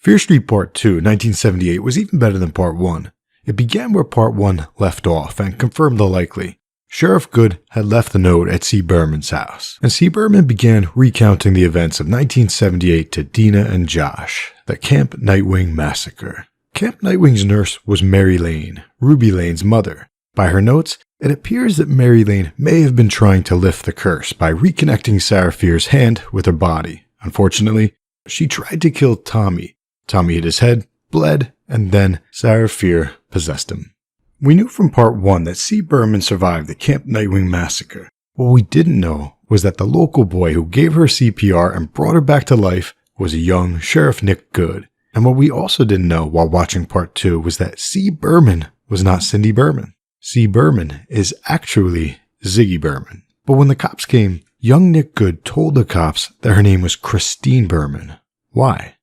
Fear Street Part 2, 1978 was even better than Part 1. It began where Part 1 left off and confirmed the likely. Sheriff Good had left the note at C. Berman's house, and C. Berman began recounting the events of 1978 to Dina and Josh, the Camp Nightwing massacre. Camp Nightwing's nurse was Mary Lane, Ruby Lane's mother. By her notes, it appears that Mary Lane may have been trying to lift the curse by reconnecting Sarah Fear's hand with her body. Unfortunately, she tried to kill Tommy. Tommy hit his head, bled, and then Sarah Fear possessed him. We knew from Part 1 that C. Berman survived the Camp Nightwing massacre. What we didn't know was that the local boy who gave her CPR and brought her back to life was a young Sheriff Nick Good. And what we also didn't know while watching Part 2 was that C. Berman was not Cindy Berman. C. Berman is actually Ziggy Berman. But when the cops came, young Nick Good told the cops that her name was Christine Berman. Why?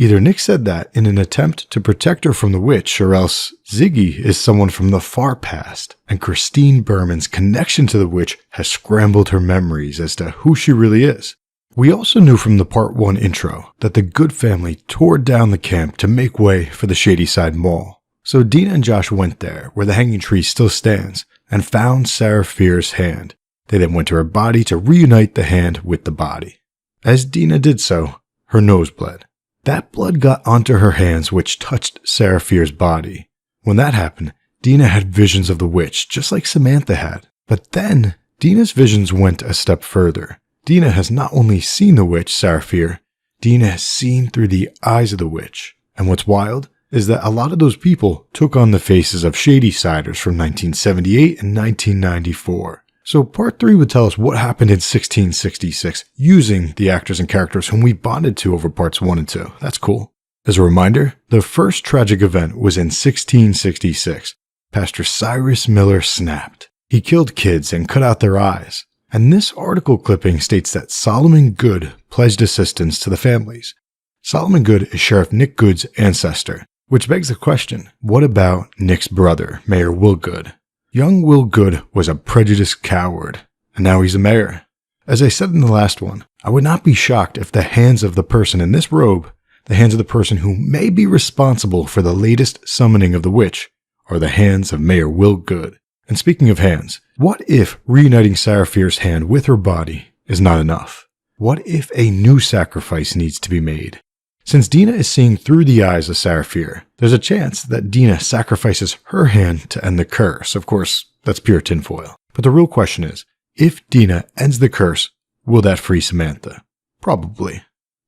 Either Nick said that in an attempt to protect her from the witch, or else Ziggy is someone from the far past, and Christine Berman's connection to the witch has scrambled her memories as to who she really is. We also knew from the Part 1 intro that the Good family tore down the camp to make way for the Shadyside Mall. So Dina and Josh went there, where the hanging tree still stands, and found Sarah Fear's hand. They then went to her body to reunite the hand with the body. As Dina did so, her nose bled. That blood got onto her hands, which touched Sarah Fear's body. When that happened, Dina had visions of the witch, just like Samantha had. But then, Dina's visions went a step further. Dina has not only seen the witch, Sarah Fear, Dina has seen through the eyes of the witch. And what's wild is that a lot of those people took on the faces of Shadysiders from 1978 and 1994. So Part 3 would tell us what happened in 1666 using the actors and characters whom we bonded to over Parts 1 and 2. That's cool. As a reminder, the first tragic event was in 1666. Pastor Cyrus Miller snapped. He killed kids and cut out their eyes. And this article clipping states that Solomon Good pledged assistance to the families. Solomon Good is Sheriff Nick Good's ancestor, which begs the question, what about Nick's brother, Mayor Will Good? Young Will Good was a prejudiced coward, and now he's a mayor. As I said in the last one, I would not be shocked if the hands of the person in this robe, the hands of the person who may be responsible for the latest summoning of the witch, are the hands of Mayor Will Good. And speaking of hands, what if reuniting Sarah Fear's hand with her body is not enough? What if a new sacrifice needs to be made? Since Dina is seeing through the eyes of Sarah Fear, there's a chance that Dina sacrifices her hand to end the curse. Of course, that's pure tinfoil. But the real question is, if Dina ends the curse, will that free Samantha? Probably.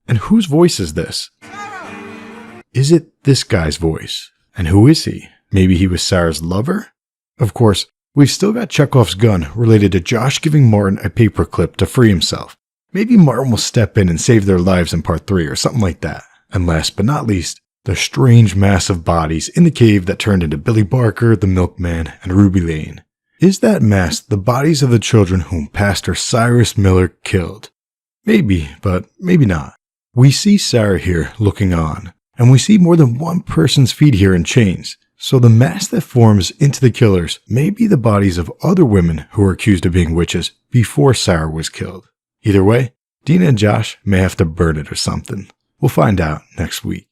And whose voice is this? Is it this guy's voice? And who is he? Maybe he was Sarah's lover? Of course, we've still got Chekhov's gun related to Josh giving Martin a paperclip to free himself. Maybe Martin will step in and save their lives in Part 3 or something like that. And last but not least, the strange mass of bodies in the cave that turned into Billy Barker, the Milkman, and Ruby Lane. Is that mass the bodies of the children whom Pastor Cyrus Miller killed? Maybe, but maybe not. We see Sarah here looking on, and we see more than one person's feet here in chains. So the mass that forms into the killers may be the bodies of other women who were accused of being witches before Sarah was killed. Either way, Dina and Josh may have to burn it or something. We'll find out next week.